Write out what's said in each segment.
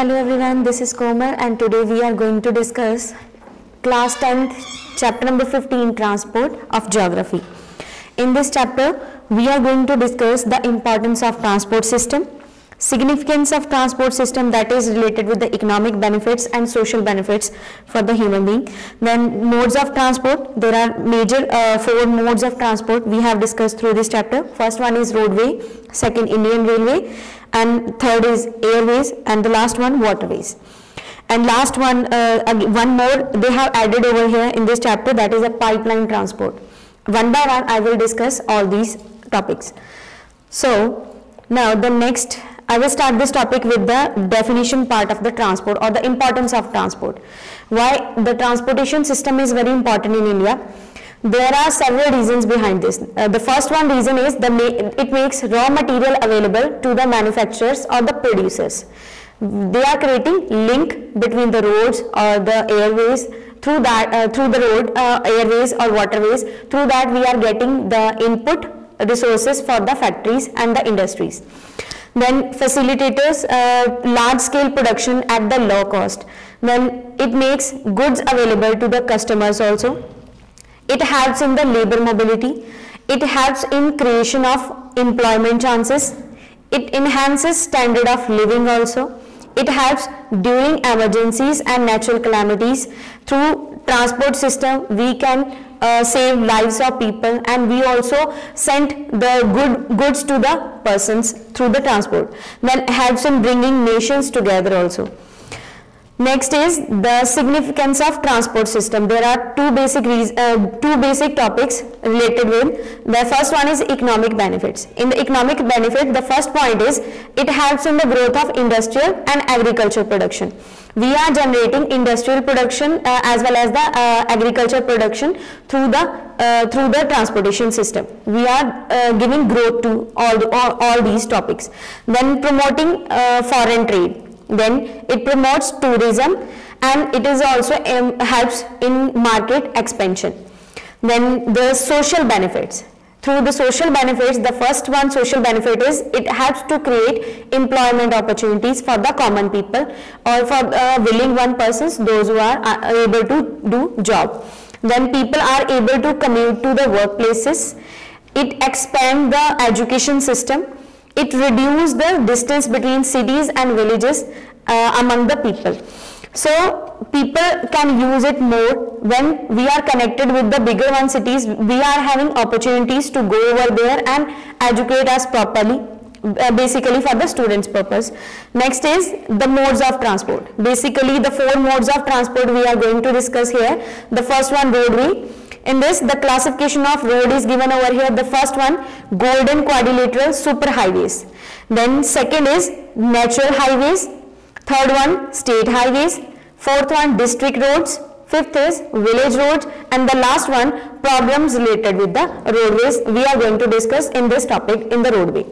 Hello everyone, this is Komal and today we are going to discuss class 10th chapter number 15 transport of geography. In this chapter we are going to discuss the importance of transport system, significance of transport system that is related with the economic benefits and social benefits for the human being. Then modes of transport, there are major 4 modes of transport we have discussed through this chapter. First one is roadway, second Indian Railway, and third is airways, and the last one waterways. And last one, one more they have added over here in this chapter, that is a pipeline transport. One by one I will discuss all these topics. So now the next, I will start this topic with the definition part of the transport or the importance of transport. Why the transportation system is very important in India. There are several reasons behind this. The first one reason is it makes raw material available to the manufacturers or the producers. They are creating link between the roads or the airways. Through that, through the road, airways or waterways, through that we are getting the input resources for the factories and the industries. Then facilitators large scale production at the low cost. Then it makes goods available to the customers also. It helps in the labor mobility. It helps in creation of employment chances. It enhances standard of living also. It helps during emergencies and natural calamities. Through transport system we can save lives of people, and we also send the goods to the persons through the transport. Then helps in bringing nations together also. Next is the significance of transport system. There are two basic topics related with. The first one is economic benefits. In the economic benefit, the first point is it helps in the growth of industrial and agriculture production. We are generating industrial production as well as the agriculture production through the transportation system. We are giving growth to all these topics. Then promoting foreign trade. Then it promotes tourism, and it is also helps in market expansion. Then the social benefits. Through the social benefits, the first one social benefit is it helps to create employment opportunities for the common people or for willing one persons, those who are able to do job. Then people are able to commute to the workplaces. It expands the education system. It reduces the distance between cities and villages among the people. So people can use it more when we are connected with the bigger one cities. We are having opportunities to go over there and educate us properly, basically for the students' purpose. Next is the modes of transport. Basically the 4 modes of transport we are going to discuss here. The first one, roadway. In this, the classification of road is given over here. The first one, golden quadrilateral superhighways. Then second is natural highways. Third one, state highways. Fourth one, district roads. Fifth is village roads. And the last one, problems related with the roadways. We are going to discuss in this topic in the roadway.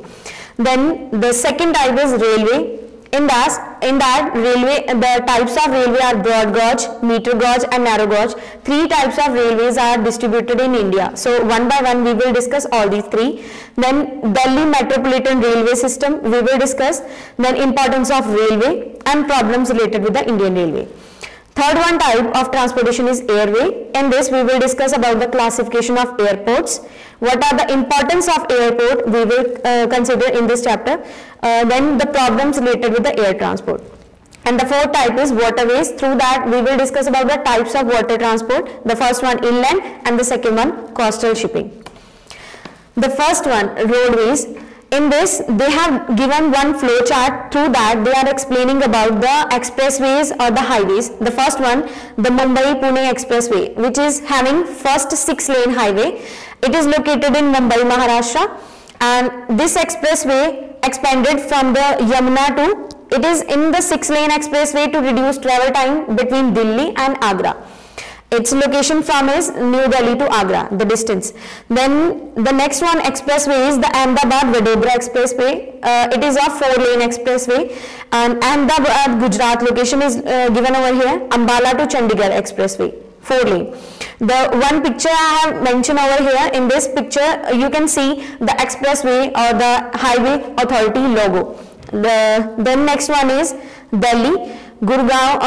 Then the second type is railway. In that railway, the types of railway are broad gauge, meter gauge and narrow gauge. 3 types of railways are distributed in India. So one by one we will discuss all these 3. Then Delhi Metropolitan Railway System we will discuss. Then importance of railway and problems related with the Indian Railway. Third one type of transportation is airway. In this we will discuss about the classification of airports. What are the importance of airport we will consider in this chapter. Then the problems related with the air transport. And the fourth type is waterways. Through that we will discuss about the types of water transport. The first one inland and the second one coastal shipping. The first one, roadways. In this they have given one flow chart. Through that they are explaining about the expressways or the highways. The first one, the Mumbai-Pune Expressway, which is having first 6-lane highway. It is located in Mumbai, Maharashtra, and this expressway expanded from the Yamuna to, it is in the 6-lane expressway to reduce travel time between Delhi and Agra. Its location from is New Delhi to Agra, the distance. Then the next one expressway is the Ahmedabad-Vadodara Expressway. It is a 4-lane expressway, and Ahmedabad-Gujarat location is given over here, Ambala to Chandigarh Expressway, 4-lane. The one picture I have mentioned over here, in this picture you can see the expressway or the highway authority logo. Then next one is Delhi Gurugram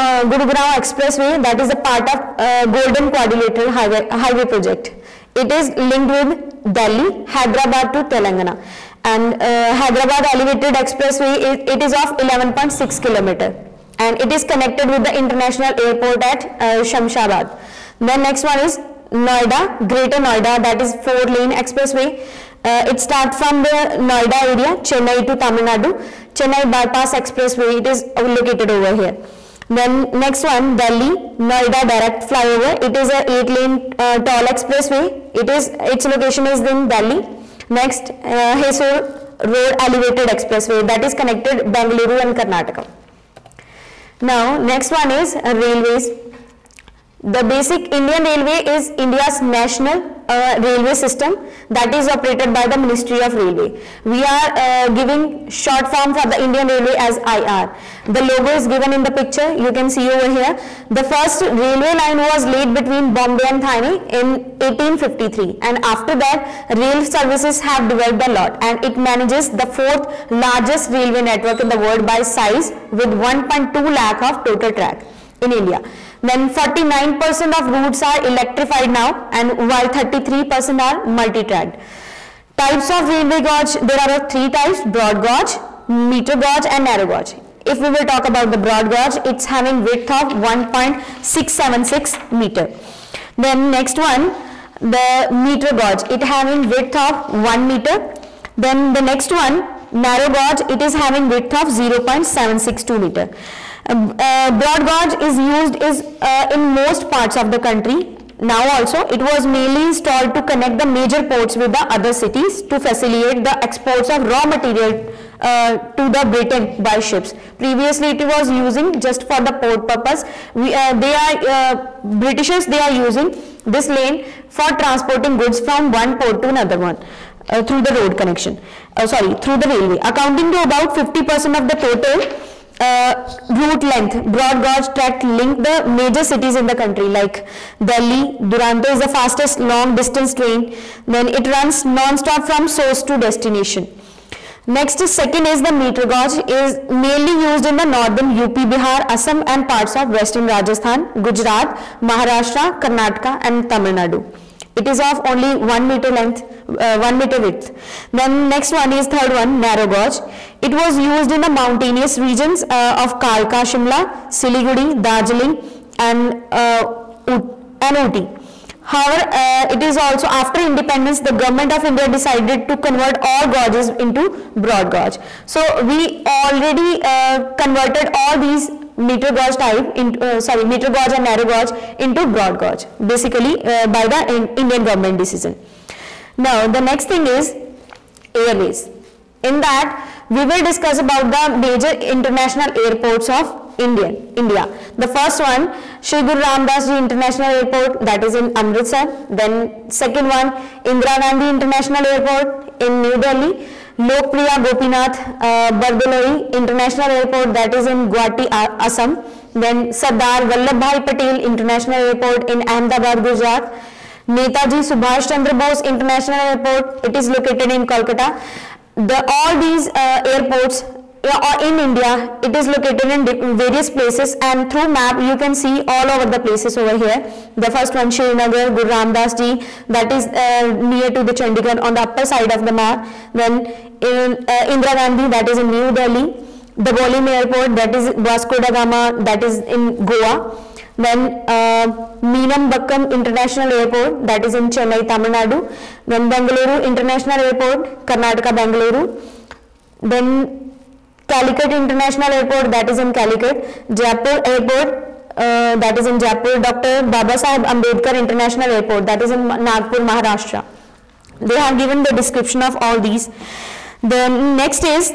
Expressway, that is a part of Golden Quadrilateral Highway project. It is linked with Delhi, Hyderabad to Telangana, and Hyderabad Elevated Expressway, it is of 11.6 km, and it is connected with the international airport at Shamshabad. Then next one is Noida, Greater Noida, that is 4-lane expressway. It starts from the Noida area, Chennai to Tamil Nadu, Chennai Bypass Expressway, it is located over here. Then next one, Delhi Noida Direct Flyover, it is a 8-lane tall expressway, its location is in Delhi. Next, Hesur Road Elevated Expressway, that is connected Bengaluru and Karnataka. Now next one is railways. The basic Indian Railway is India's national railway system that is operated by the Ministry of Railway. We are giving short form for the Indian Railway as IR. The logo is given in the picture, you can see over here. The first railway line was laid between Bombay and Thane in 1853, and after that rail services have developed a lot, and it manages the 4th largest railway network in the world by size with 1.2 lakh of total track in India. Then 49% of routes are electrified now, and while 33% are multi-tracked. Types of railway gauge, there are 3 types: broad gauge, meter gauge and narrow gauge. If we will talk about the broad gauge, it's having width of 1.676 meter. Then next one, the meter gauge, it having width of 1 meter. Then the next one, narrow gauge, it is having width of 0.762 meter. Broad gauge is used in most parts of the country. Now also, it was mainly installed to connect the major ports with the other cities to facilitate the exports of raw material to the Britain by ships. Previously, it was using just for the port purpose. Britishers, they are using this lane for transporting goods from one port to another one through the road connection. Through the railway. Accounting to about 50% of the total route length, broad gauge track link the major cities in the country like Delhi. Duronto is the fastest long distance train. Then it runs non-stop from source to destination. Next is second is the meter gauge, is mainly used in the northern UP, Bihar, Assam and parts of western Rajasthan, Gujarat, Maharashtra, Karnataka and Tamil Nadu. It is of only 1 meter length, 1 meter width. Then next one is third one, narrow gauge. It was used in the mountainous regions of Kalka, Shimla, Siliguri, Darjeeling and Ooty. However, it is also after independence, the government of India decided to convert all gauges into broad gauge. So we already converted all these meter gauge type into meter gauge and narrow gauge into broad gauge, basically by the Indian government decision. Now the next thing is airways. In that we will discuss about the major international airports of India. The first one, Shri Guru Ramdas Ji International Airport, that is in Amritsar. Then second one, Indira Gandhi International Airport in New Delhi. Lokpriya Gopinath Bardoloi International Airport, that is in Guwahati, Assam. Then Sardar Vallabhbhai Patel International Airport in Ahmedabad, Gujarat. Netaji Subhash Chandra Bose International Airport, it is located in Kolkata. All these airports in India, it is located in various places, and through map you can see all over the places over here. The first one, Srinagar, Guru Ramdas Ji, that is near to the Chandigarh on the upper side of the map. Then Indira Gandhi, that is in New Delhi. The Bolim Airport, that is Vasco da Gama, that is in Goa. Then Meenambakkam International Airport, that is in Chennai, Tamil Nadu. Then Bengaluru International Airport, Karnataka, Bengaluru. Then Calicut International Airport, that is in Calicut. Jaipur Airport, that is in Jaipur. Dr. Babasaheb Ambedkar International Airport, that is in Nagpur, Maharashtra. They have given the description of all these. The next is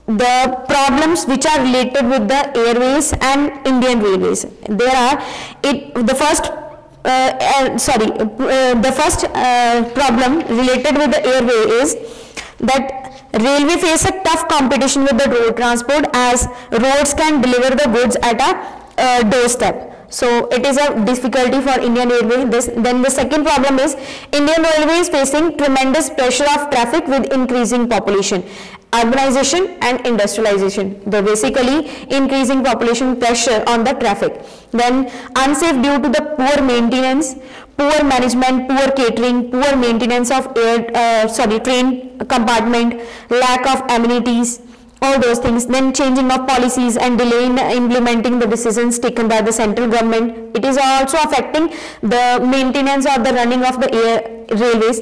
the problems which are related with the airways and Indian Railways. There are the first problem related with the airway is that railway face a tough competition with the road transport, as roads can deliver the goods at a doorstep. So it is a difficulty for Indian Railways. Then the second problem is Indian Railways is facing tremendous pressure of traffic with increasing population, urbanization and industrialization. They're basically increasing population pressure on the traffic. Then unsafe due to the poor maintenance, poor management, poor catering, poor maintenance of train compartment, lack of amenities, all those things. Then changing of policies and delay in implementing the decisions taken by the central government. It is also affecting the maintenance or the running of the railways.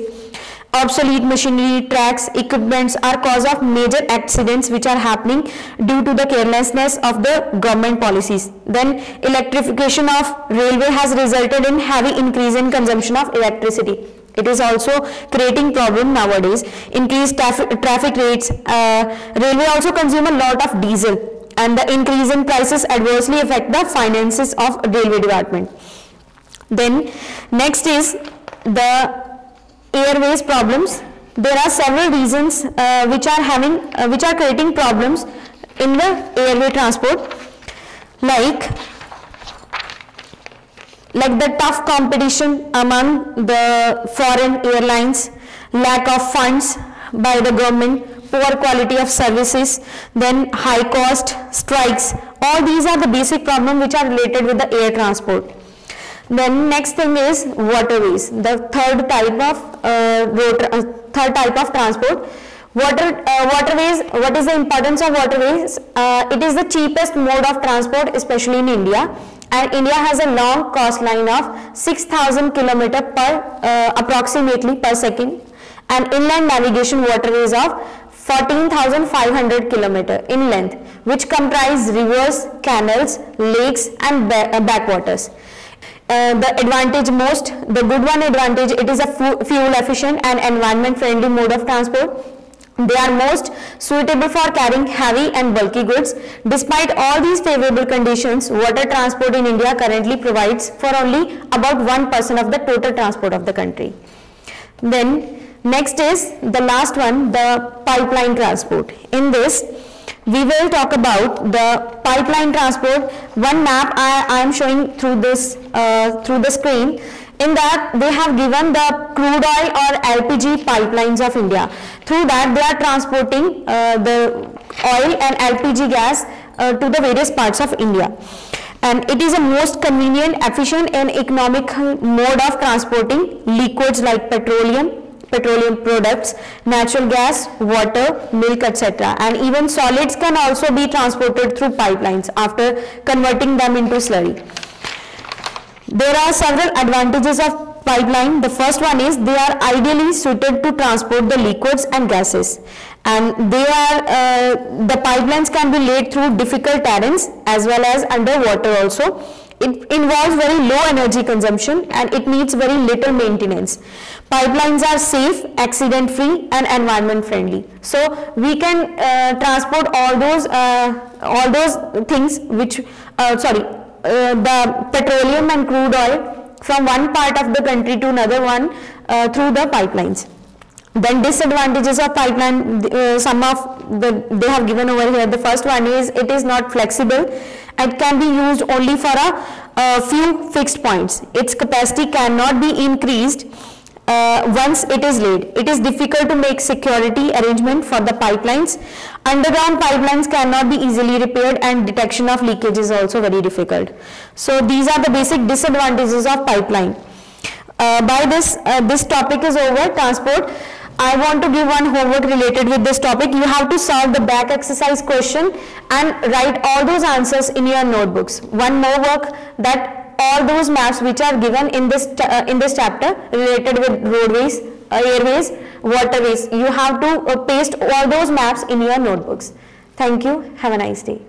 Obsolete machinery, tracks, equipments are cause of major accidents which are happening due to the carelessness of the government policies. Then electrification of railway has resulted in heavy increase in consumption of electricity. It is also creating problem nowadays. Increased traffic rates, railway also consume a lot of diesel, and the increase in prices adversely affect the finances of railway department. Then next is the airways problems. There are several reasons which are creating problems in the airway transport, like the tough competition among the foreign airlines, lack of funds by the government, poor quality of services, then high cost, strikes. All these are the basic problems which are related with the air transport. Then next thing is waterways, the third type of transport. Waterways, what is the importance of waterways? It is the cheapest mode of transport, especially in India, and India has a long coastline of 6,000 km approximately per second, and inland navigation waterways of 14,500 km in length, which comprise rivers, canals, lakes and backwaters. The good one advantage, it is a fuel efficient and environment friendly mode of transport. They are most suitable for carrying heavy and bulky goods. Despite all these favorable conditions, water transport in India currently provides for only about 1% of the total transport of the country. Then next is the last one, the pipeline transport. In this, we will talk about the pipeline transport. One map I am showing through the screen. In that, they have given the crude oil or LPG pipelines of India. Through that, they are transporting the oil and LPG gas to the various parts of India. And it is a most convenient, efficient and economical mode of transporting liquids like petroleum products, natural gas, water, milk, etc. And even solids can also be transported through pipelines after converting them into slurry. There are several advantages of pipeline. The first one is they are ideally suited to transport the liquids and gases, and the pipelines can be laid through difficult terrains as well as underwater also. It involves very low energy consumption and it needs very little maintenance. Pipelines are safe, accident free and environment friendly. So we can transport all those things which the petroleum and crude oil from one part of the country to another one through the pipelines. Then disadvantages of pipeline, they have given over here. The first one is it is not flexible. It can be used only for a few fixed points. Its capacity cannot be increased once it is laid. It is difficult to make security arrangement for the pipelines. Underground pipelines cannot be easily repaired and detection of leakage is also very difficult. So these are the basic disadvantages of pipeline. By this topic is over, transport. I want to give one homework related with this topic. You have to solve the back exercise question and write all those answers in your notebooks. One more work, that all those maps which are given in this chapter related with roadways, airways, waterways, you have to paste all those maps in your notebooks. Thank you. Have a nice day.